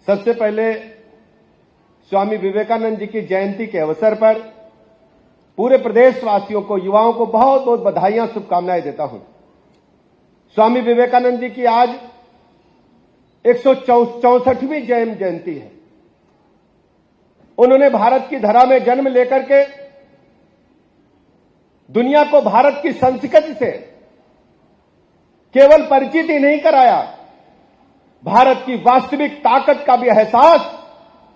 सबसे पहले स्वामी विवेकानंद जी की जयंती के अवसर पर पूरे प्रदेशवासियों को, युवाओं को बहुत बहुत बधाइयां, शुभकामनाएं देता हूं। स्वामी विवेकानंद जी की आज 164वीं जयंती है। उन्होंने भारत की धरा में जन्म लेकर के दुनिया को भारत की संस्कृति से केवल परिचित ही नहीं कराया, भारत की वास्तविक ताकत का भी एहसास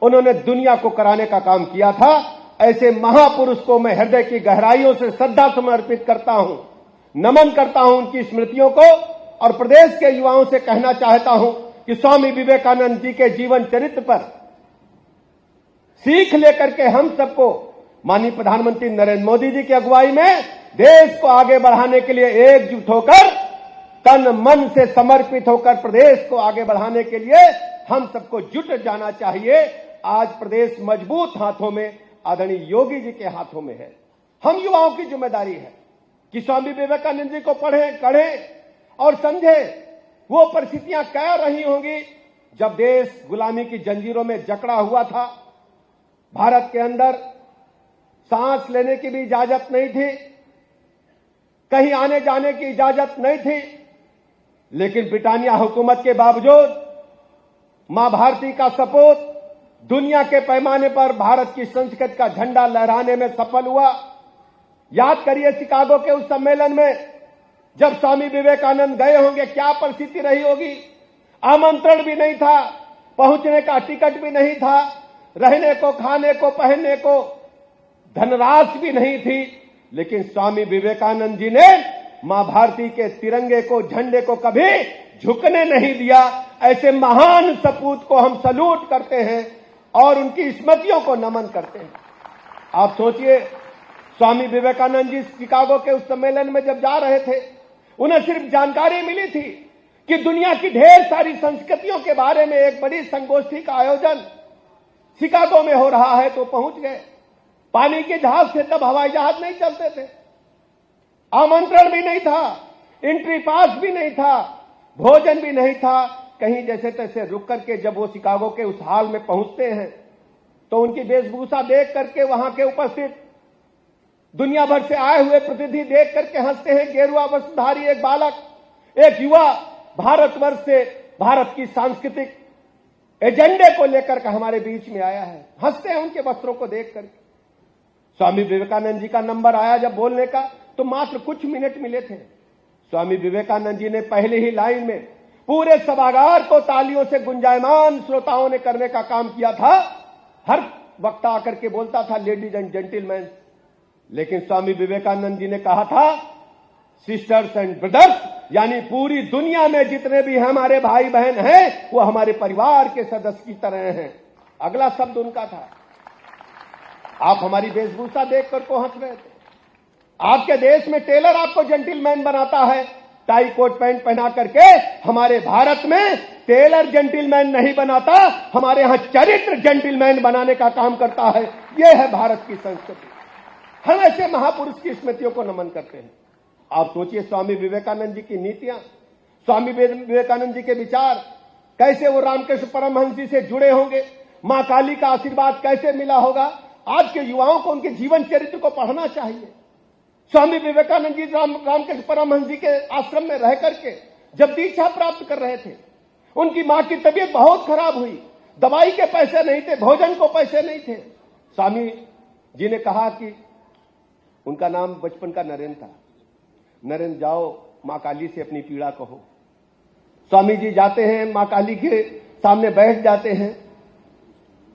उन्होंने दुनिया को कराने का काम किया था। ऐसे महापुरुष को मैं हृदय की गहराइयों से श्रद्धा समर्पित करता हूं, नमन करता हूं उनकी स्मृतियों को, और प्रदेश के युवाओं से कहना चाहता हूं कि स्वामी विवेकानंद जी के जीवन चरित्र पर सीख लेकर के हम सबको माननीय प्रधानमंत्री नरेंद्र मोदी जी की अगुवाई में देश को आगे बढ़ाने के लिए एकजुट होकर, तन मन से समर्पित होकर प्रदेश को आगे बढ़ाने के लिए हम सबको जुट जाना चाहिए। आज प्रदेश मजबूत हाथों में, आदरणीय योगी जी के हाथों में है। हम युवाओं की जिम्मेदारी है कि स्वामी विवेकानंद जी को पढ़ें, करें और समझें वो परिस्थितियां क्या रही होंगी जब देश गुलामी की जंजीरों में जकड़ा हुआ था। भारत के अंदर सांस लेने की भी इजाजत नहीं थी, कहीं आने जाने की इजाजत नहीं थी, लेकिन ब्रिटानिया हुकूमत के बावजूद मां भारती का सपूत दुनिया के पैमाने पर भारत की संस्कृति का झंडा लहराने में सफल हुआ। याद करिए शिकागो के उस सम्मेलन में जब स्वामी विवेकानंद गए होंगे, क्या परिस्थिति रही होगी। आमंत्रण भी नहीं था, पहुंचने का टिकट भी नहीं था, रहने को, खाने को, पहनने को धनराशि भी नहीं थी, लेकिन स्वामी विवेकानंद जी ने मां भारती के तिरंगे को, झंडे को कभी झुकने नहीं दिया। ऐसे महान सपूत को हम सल्यूट करते हैं और उनकी स्मृतियों को नमन करते हैं। आप सोचिए, स्वामी विवेकानंद जी शिकागो के उस सम्मेलन में जब जा रहे थे, उन्हें सिर्फ जानकारी मिली थी कि दुनिया की ढेर सारी संस्कृतियों के बारे में एक बड़ी संगोष्ठी का आयोजन शिकागो में हो रहा है, तो पहुंच गए। पानी के जहाज से तब हवाई जहाज नहीं चलते थे, आमंत्रण भी नहीं था, एंट्री पास भी नहीं था, भोजन भी नहीं था। कहीं जैसे तैसे रुक करके जब वो शिकागो के उस हाल में पहुंचते हैं तो उनकी वेशभूषा देख करके वहां के उपस्थित दुनिया भर से आए हुए प्रतिनिधि देख करके हंसते हैं। गेरुआ वस्त्रधारी एक बालक, एक युवा भारतवर्ष से भारत की सांस्कृतिक एजेंडे को लेकर के हमारे बीच में आया है, हंसते हैं उनके वस्त्रों को देख करके। स्वामी विवेकानंद जी का नंबर आया जब बोलने का, तो मात्र कुछ मिनट मिले थे। स्वामी विवेकानंद जी ने पहले ही लाइन में पूरे सभागार को तालियों से गुंजायमान श्रोताओं ने करने का काम किया था। हर वक्ता आकर के बोलता था लेडीज एंड जेंटलमैन, लेकिन स्वामी विवेकानंद जी ने कहा था सिस्टर्स एंड ब्रदर्स, यानी पूरी दुनिया में जितने भी हमारे भाई बहन हैं वो हमारे परिवार के सदस्य की तरह हैं। अगला शब्द उनका था। आप हमारी वेशभूषा देखकर को हंस रहे थे। आपके देश में टेलर आपको जेंटलमैन बनाता है, टाई कोट पैंट पहना करके। हमारे भारत में टेलर जेंटलमैन नहीं बनाता, हमारे यहां चरित्र जेंटलमैन बनाने का काम करता है। यह है भारत की संस्कृति। हम ऐसे महापुरुष की स्मृतियों को नमन करते हैं। आप सोचिए, स्वामी विवेकानंद जी की नीतियां, स्वामी विवेकानंद जी के विचार, कैसे वो रामकृष्ण परमहंस जी से जुड़े होंगे, मां काली का आशीर्वाद कैसे मिला होगा। आज के युवाओं को उनके जीवन चरित्र को पढ़ना चाहिए। स्वामी विवेकानंद जी रामकृष्ण परमहंस जी के आश्रम में रह करके जब दीक्षा प्राप्त कर रहे थे, उनकी मां की तबीयत बहुत खराब हुई, दवाई के पैसे नहीं थे, भोजन को पैसे नहीं थे। स्वामी जी ने कहा कि उनका नाम बचपन का नरेंद्र था, नरेंद्र जाओ मां काली से अपनी पीड़ा कहो। स्वामी जी जाते हैं, मां काली के सामने बैठ जाते हैं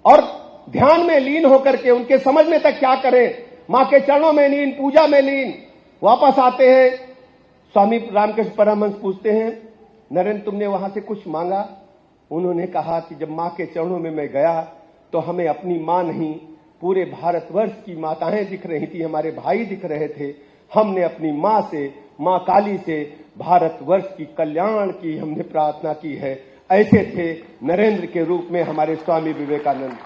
और ध्यान में लीन होकर के उनके समझने तक क्या करें, मां के चरणों में लीन, पूजा में लीन। वापस आते हैं, स्वामी रामकृष्ण परमहंस पूछते हैं, नरेंद्र तुमने वहां से कुछ मांगा? उन्होंने कहा कि जब मां के चरणों में मैं गया तो हमें अपनी मां नहीं, पूरे भारतवर्ष की माताएं दिख रही थी, हमारे भाई दिख रहे थे। हमने अपनी मां से, मां काली से भारतवर्ष की कल्याण की हमने प्रार्थना की है। ऐसे थे नरेंद्र के रूप में हमारे स्वामी विवेकानंद।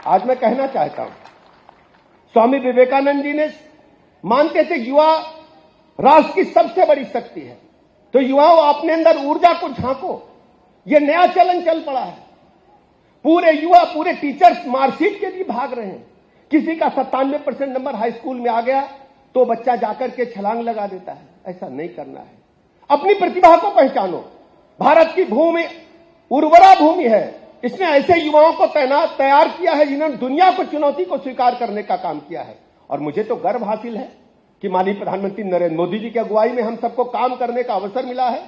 आज मैं कहना चाहता हूं, स्वामी विवेकानंद जी ने मानते थे युवा राष्ट्र की सबसे बड़ी शक्ति है, तो युवाओं अपने अंदर ऊर्जा को झांको। ये नया चलन चल पड़ा है। पूरे युवा, पूरे टीचर्स मार्कशीट के लिए भाग रहे हैं। किसी का 97% नंबर हाई स्कूल में आ गया तो बच्चा जाकर के छलांग लगा देता है। ऐसा नहीं करना है। अपनी प्रतिभा को पहचानो। भारत की भूमि उर्वरा भूमि है। इसने ऐसे युवाओं को तैयार किया है जिन्होंने दुनिया को चुनौती को स्वीकार करने का काम किया है। और मुझे तो गर्व हासिल है कि माननीय प्रधानमंत्री नरेंद्र मोदी जी की अगुवाई में हम सबको काम करने का अवसर मिला है।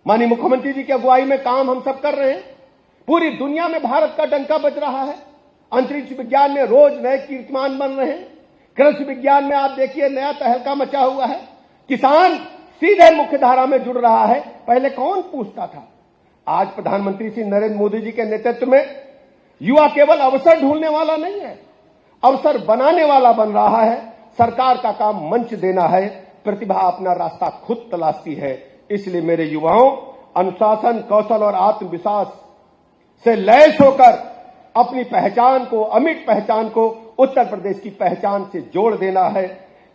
माननीय मुख्यमंत्री जी की अगुवाई में काम हम सब कर रहे हैं। पूरी दुनिया में भारत का डंका बज रहा है। अंतरिक्ष विज्ञान में रोज नए कीर्तिमान बन रहे हैं। कृषि विज्ञान में आप देखिए नया तहलका मचा हुआ है। किसान सीधे मुख्य धारा में जुड़ रहा है। पहले कौन पूछता था? आज प्रधानमंत्री श्री नरेंद्र मोदी जी के नेतृत्व में युवा केवल अवसर ढूंढने वाला नहीं है, अवसर बनाने वाला बन रहा है। सरकार का काम मंच देना है। प्रतिभा अपना रास्ता खुद तलाशती है। इसलिए मेरे युवाओं, अनुशासन, कौशल और आत्मविश्वास से लैस होकर अपनी पहचान को, अमिट पहचान को उत्तर प्रदेश की पहचान से जोड़ देना है।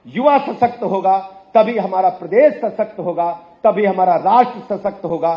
युवा सशक्त होगा तभी हमारा प्रदेश सशक्त होगा, तभी हमारा राष्ट्र सशक्त होगा।